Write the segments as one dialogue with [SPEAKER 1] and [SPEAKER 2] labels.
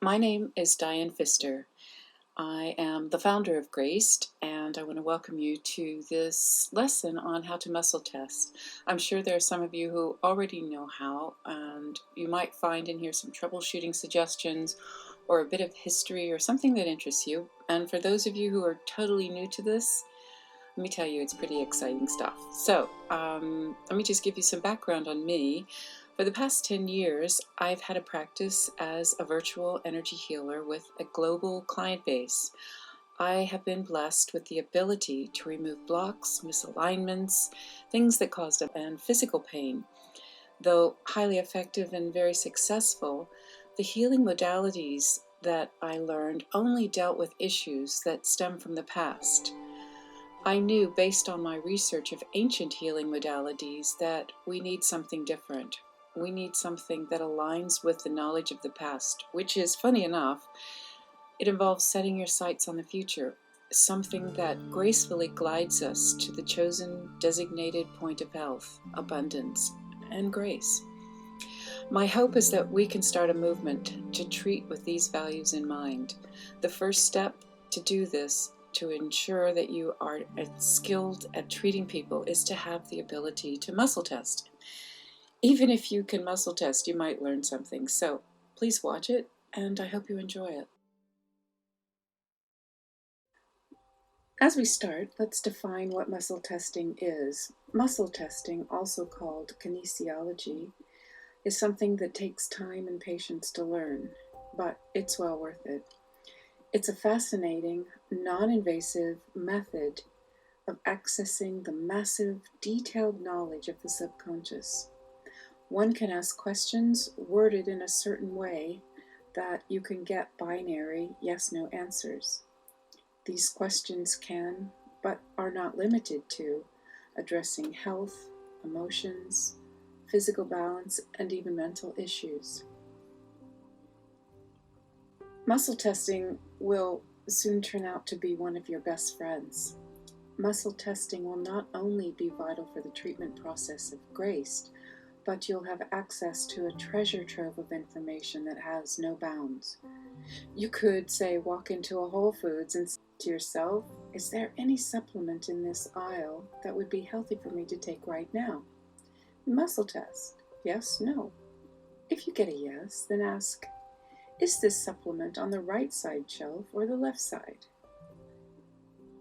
[SPEAKER 1] My name is Diane Pfister. I am the founder of Graced, and I want to welcome you to this lesson on how to muscle test. I'm sure there are some of you who already know how, and you might find in here some troubleshooting suggestions or a bit of history or something that interests you. And for those of you who are totally new to this, let me tell you, it's pretty exciting stuff. So let me just give you some background on me. For the past 10 years, I've had a practice as a virtual energy healer with a global client base. I have been blessed with the ability to remove blocks, misalignments, things that caused and physical pain. Though highly effective and very successful, the healing modalities that I learned only dealt with issues that stem from the past. I knew, based on my research of ancient healing modalities, that we need something different. We need something that aligns with the knowledge of the past, which is, funny enough, it involves setting your sights on the future, something that gracefully glides us to the chosen, designated point of health, abundance, and grace. My hope is that we can start a movement to treat with these values in mind. The first step to do this, to ensure that you are skilled at treating people, is to have the ability to muscle test. Even if you can muscle test, you might learn something. So please watch it, and I hope you enjoy it. As we start, let's define what muscle testing is. Muscle testing, also called kinesiology, is something that takes time and patience to learn, but it's well worth it. It's a fascinating, non-invasive method of accessing the massive, detailed knowledge of the subconscious. One can ask questions worded in a certain way that you can get binary yes-no answers. These questions can, but are not limited to, addressing health, emotions, physical balance, and even mental issues. Muscle testing will soon turn out to be one of your best friends. Muscle testing will not only be vital for the treatment process of Graced, but you'll have access to a treasure trove of information that has no bounds. You could, say, walk into a Whole Foods and say to yourself, is there any supplement in this aisle that would be healthy for me to take right now? Muscle test. Yes, no. If you get a yes, then ask, is this supplement on the right side shelf or the left side?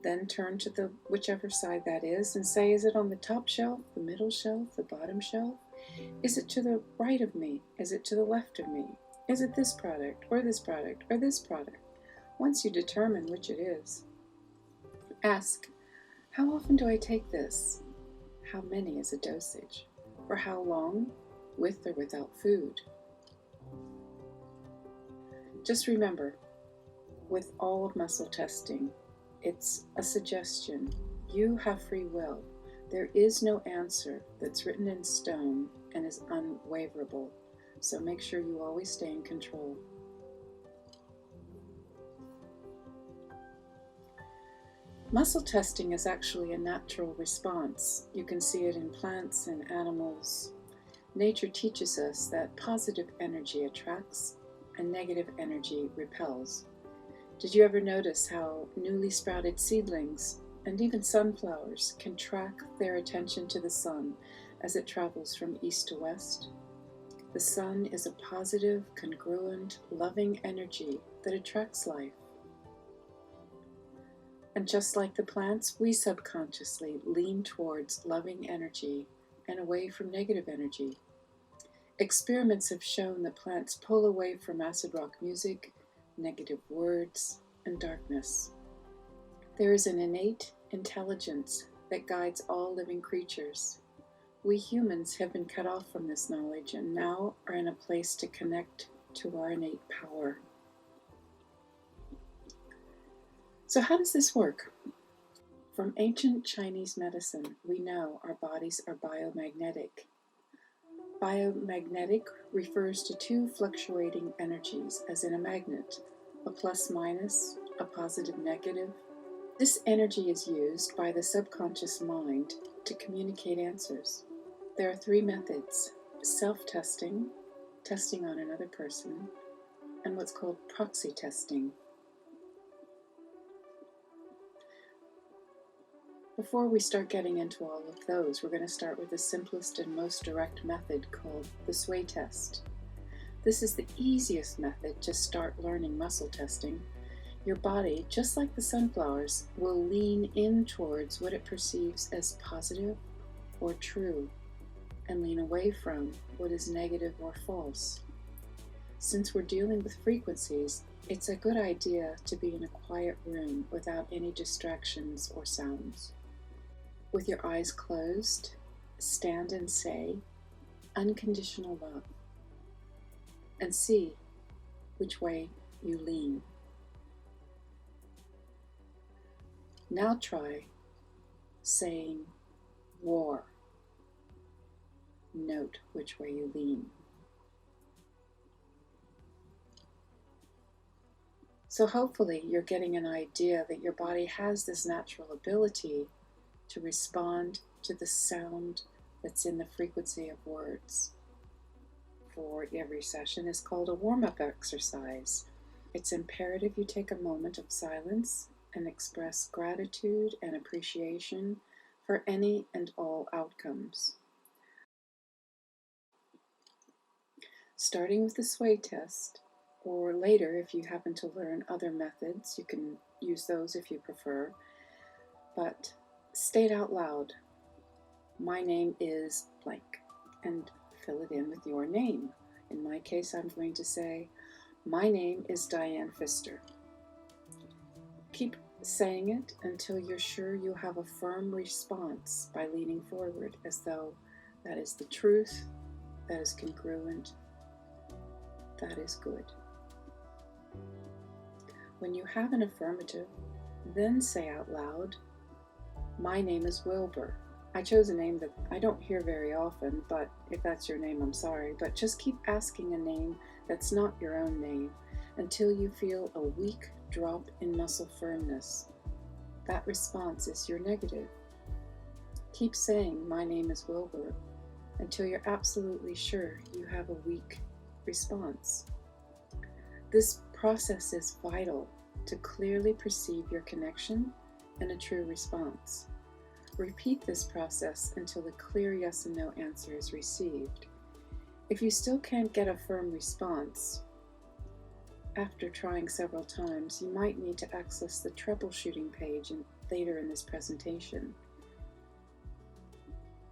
[SPEAKER 1] Then turn to the whichever side that is and say, is it on the top shelf, the middle shelf, the bottom shelf? Is it to the right of me? Is it to the left of me? Is it this product or this product or this product? Once you determine which it is, ask, how often do I take this? How many is a dosage? For how long? With or without food? Just remember, with all of muscle testing, it's a suggestion. You have free will. There is no answer that's written in stone and is unwaverable. So make sure you always stay in control. Muscle testing is actually a natural response. You can see it in plants and animals. Nature teaches us that positive energy attracts and negative energy repels. Did you ever notice how newly sprouted seedlings and even sunflowers can track their attention to the sun as it travels from east to west? The sun is a positive, congruent, loving energy that attracts life. And just like the plants, we subconsciously lean towards loving energy and away from negative energy. Experiments have shown that plants pull away from acid rock music, negative words, and darkness. There is an innate intelligence that guides all living creatures. We humans have been cut off from this knowledge and now are in a place to connect to our innate power. So how does this work? From ancient Chinese medicine, we know our bodies are biomagnetic. Biomagnetic refers to two fluctuating energies, as in a magnet, a plus-minus, a positive-negative. This energy is used by the subconscious mind to communicate answers. There are three methods: self-testing, testing on another person, and what's called proxy testing. Before we start getting into all of those, we're going to start with the simplest and most direct method called the sway test. This is the easiest method to start learning muscle testing. Your body, just like the sunflowers, will lean in towards what it perceives as positive or true, and lean away from what is negative or false. Since we're dealing with frequencies, it's a good idea to be in a quiet room without any distractions or sounds. With your eyes closed, stand and say, "Unconditional love," and see which way you lean. Now try saying "war." Note which way you lean. So hopefully you're getting an idea that your body has this natural ability to respond to the sound that's in the frequency of words. For every session is called a warm-up exercise. It's imperative you take a moment of silence and express gratitude and appreciation for any and all outcomes. Starting with the sway test, or later if you happen to learn other methods, you can use those if you prefer, but state out loud, "My name is blank," and fill it in with your name. In my case, I'm going to say, "My name is Diane Pfister." Keep saying it until you're sure you have a firm response by leaning forward, as though that is the truth, that is congruent, that is good. When you have an affirmative, then say out loud, "My name is Wilbur." I chose a name that I don't hear very often, but if that's your name, I'm sorry. But just keep asking a name that's not your own name until you feel a weak drop in muscle firmness. That response is your negative. Keep saying, "My name is Wilbur," until you're absolutely sure you have a weak response. This process is vital to clearly perceive your connection and a true response. Repeat this process until a clear yes and no answer is received. If you still can't get a firm response, after trying several times, you might need to access the troubleshooting page later in this presentation.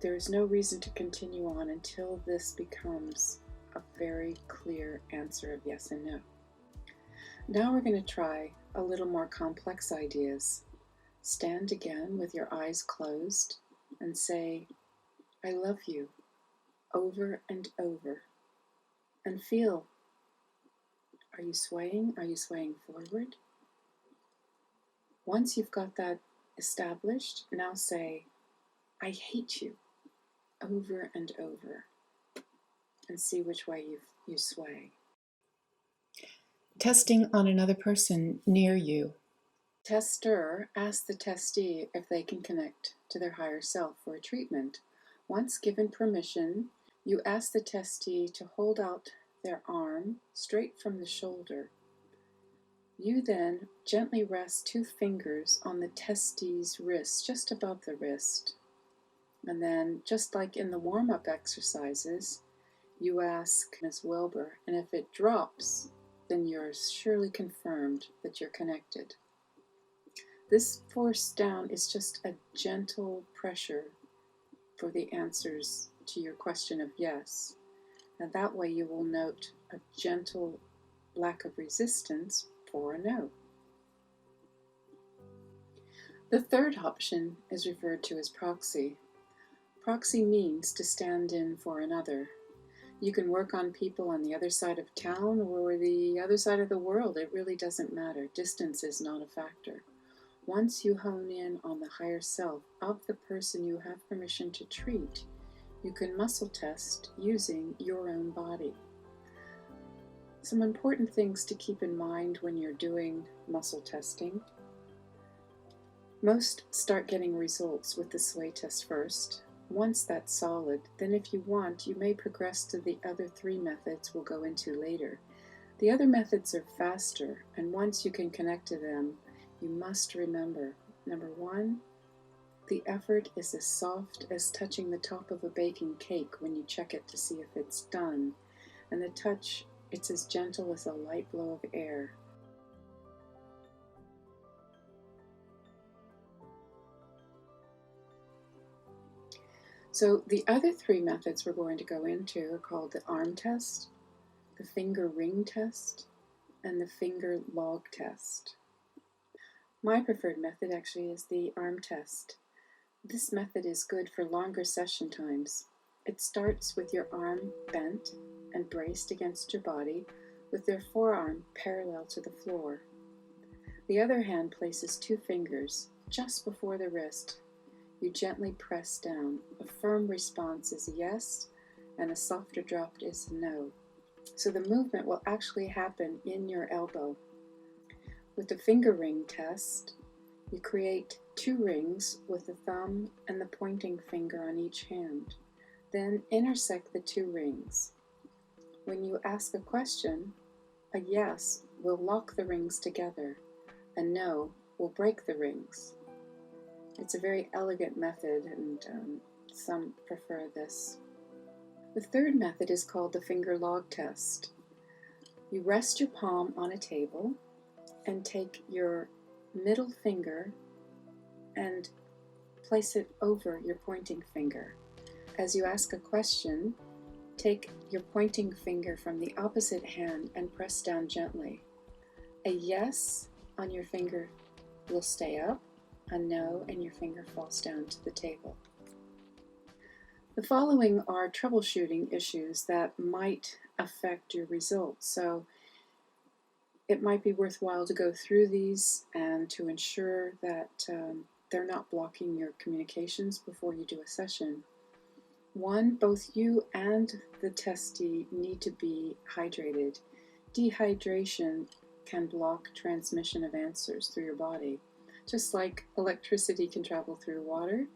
[SPEAKER 1] There is no reason to continue on until this becomes a very clear answer of yes and no. Now we're going to try a little more complex ideas. Stand again with your eyes closed and say, "I love you," over and over. And feel, are you swaying? Are you swaying forward? Once you've got that established, now say, "I hate you," over and over. And see which way you sway. Testing on another person near you. Tester asks the testee if they can connect to their higher self for a treatment. Once given permission, you ask the testee to hold out their arm straight from the shoulder. You then gently rest 2 fingers on the testee's wrist, just above the wrist. And then, just like in the warm-up exercises, you ask Ms. Wilbur, and if it drops, then you're surely confirmed that you're connected. This force down is just a gentle pressure for the answers to your question of yes. And that way you will note a gentle lack of resistance for a no. The third option is referred to as proxy. Proxy means to stand in for another. You can work on people on the other side of town or the other side of the world. It really doesn't matter. Distance is not a factor. Once you hone in on the higher self of the person you have permission to treat, you can muscle test using your own body. Some important things to keep in mind when you're doing muscle testing. Most start getting results with the sway test first. Once that's solid, then if you want, you may progress to the other 3 methods we'll go into later. The other methods are faster, and once you can connect to them, you must remember, number one, the effort is as soft as touching the top of a baking cake when you check it to see if it's done, and the touch, it's as gentle as a light blow of air. So the other three methods we're going to go into are called the arm test, the finger ring test, and the finger log test. My preferred method actually is the arm test. This method is good for longer session times. It starts with your arm bent and braced against your body with their forearm parallel to the floor. The other hand places two fingers just before the wrist. You gently press down. A firm response is yes, and a softer drop is no. So the movement will actually happen in your elbow. With the finger ring test, you create two rings with the thumb and the pointing finger on each hand. Then intersect the two rings. When you ask a question, a yes will lock the rings together. A no will break the rings. It's a very elegant method, and some prefer this. The third method is called the finger log test. You rest your palm on a table and take your middle finger and place it over your pointing finger. As you ask a question, take your pointing finger from the opposite hand and press down gently. A yes on your finger will stay up, a no, and your finger falls down to the table. The following are troubleshooting issues that might affect your results. So it might be worthwhile to go through these and to ensure that they're not blocking your communications before you do a session. One, both you and the testee need to be hydrated. Dehydration can block transmission of answers through your body. Just like electricity can travel through water,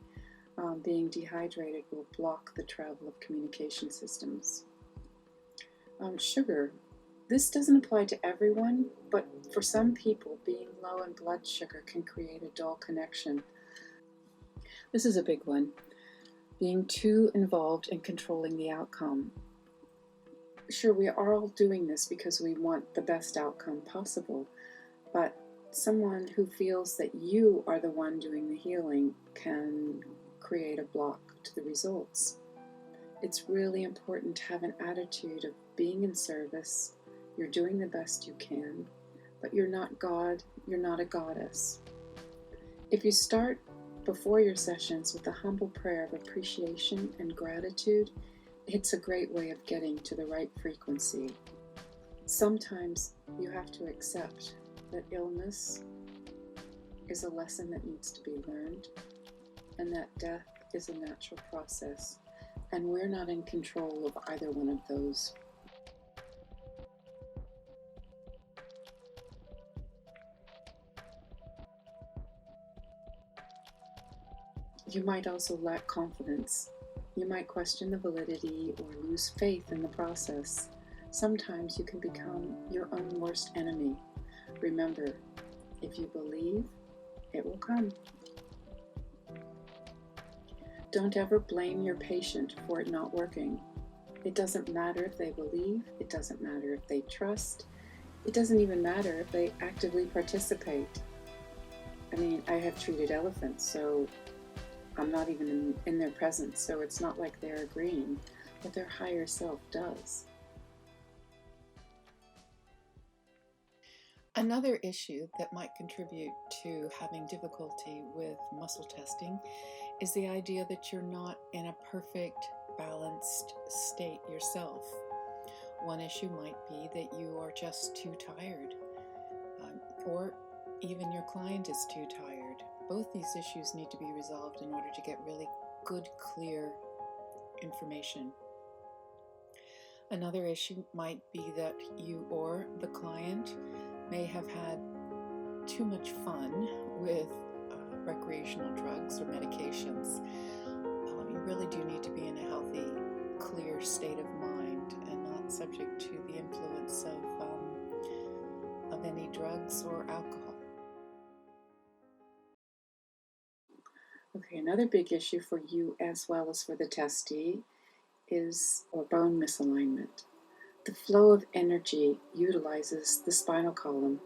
[SPEAKER 1] being dehydrated will block the travel of communication systems. Sugar. This doesn't apply to everyone, but for some people, being low in blood sugar can create a dull connection. This is a big one. Being too involved in controlling the outcome. Sure, we are all doing this because we want the best outcome possible, but someone who feels that you are the one doing the healing can create a block to the results. It's really important to have an attitude of being in service. You're doing the best you can, but you're not God, you're not a goddess. If you start before your sessions with a humble prayer of appreciation and gratitude, it's a great way of getting to the right frequency. Sometimes you have to accept that illness is a lesson that needs to be learned, and that death is a natural process, and we're not in control of either one of those. You might also lack confidence. You might question the validity or lose faith in the process. Sometimes you can become your own worst enemy. Remember, if you believe, it will come. Don't ever blame your patient for it not working. It doesn't matter if they believe, it doesn't matter if they trust, it doesn't even matter if they actively participate. I mean, I have treated elephants, so I'm not even in their presence, so it's not like they're agreeing, but their higher self does. Another issue that might contribute to having difficulty with muscle testing is the idea that you're not in a perfect, balanced state yourself. One issue might be that you are just too tired, or even your client is too tired. Both these issues need to be resolved in order to get really good, clear information. Another issue might be that you or the client may have had too much fun with recreational drugs or medications. You really do need to be in a healthy, clear state of mind and not subject to the influence of any drugs or alcohol. Okay, another big issue for you as well as for the testee is bone misalignment. The flow of energy utilizes the spinal column.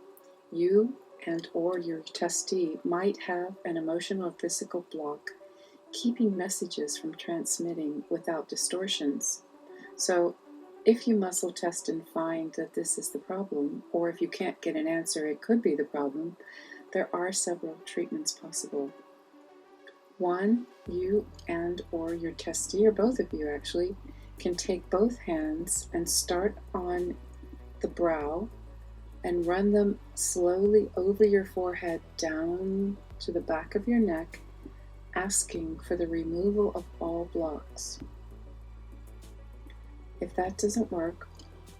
[SPEAKER 1] You and or your testee might have an emotional or physical block keeping messages from transmitting without distortions. So if you muscle test and find that this is the problem, or if you can't get an answer, it could be the problem, there are several treatments possible. One, you and or your testee, or both of you actually, can take both hands and start on the brow and run them slowly over your forehead down to the back of your neck, asking for the removal of all blocks. If that doesn't work,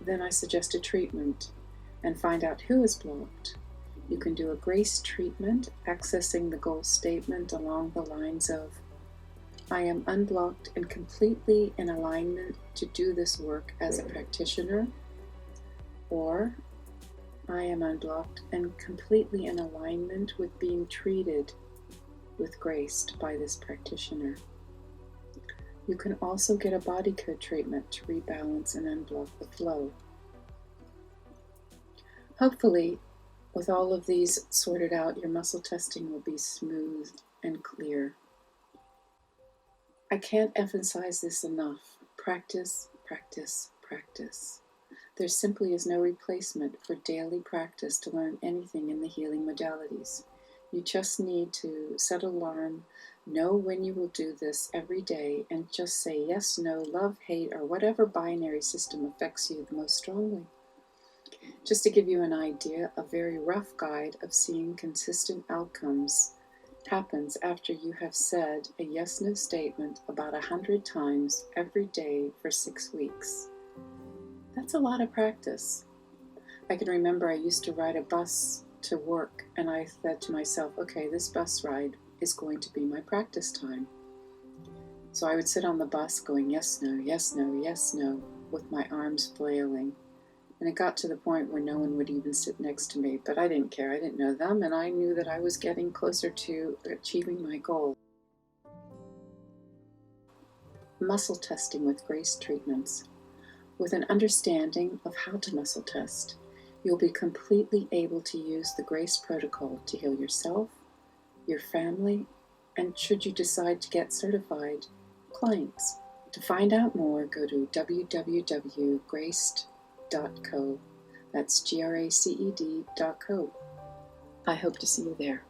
[SPEAKER 1] then I suggest a treatment and find out who is blocked. You can do a grace treatment, accessing the goal statement along the lines of, I am unblocked and completely in alignment to do this work as a practitioner, or I am unblocked and completely in alignment with being treated with Graced by this practitioner. You can also get a body code treatment to rebalance and unblock the flow. Hopefully, with all of these sorted out, your muscle testing will be smooth and clear. I can't emphasize this enough. Practice, practice, practice. There simply is no replacement for daily practice to learn anything in the healing modalities. You just need to set an alarm, know when you will do this every day, and just say yes, no, love, hate, or whatever binary system affects you the most strongly. Just to give you an idea, a very rough guide of seeing consistent outcomes happens after you have said a yes-no statement about 100 times every day for 6 weeks. That's a lot of practice. I can remember I used to ride a bus to work, and I said to myself, okay, this bus ride is going to be my practice time. So I would sit on the bus going yes, no, yes, no, yes, no, with my arms flailing. And it got to the point where no one would even sit next to me, but I didn't care. I didn't know them, and I knew that I was getting closer to achieving my goal. Muscle testing with Grace treatments. With an understanding of how to muscle test, you'll be completely able to use the Grace protocol to heal yourself, your family, and should you decide to get certified, clients. To find out more, go to www.graced.co. That's graced.co. I hope to see you there.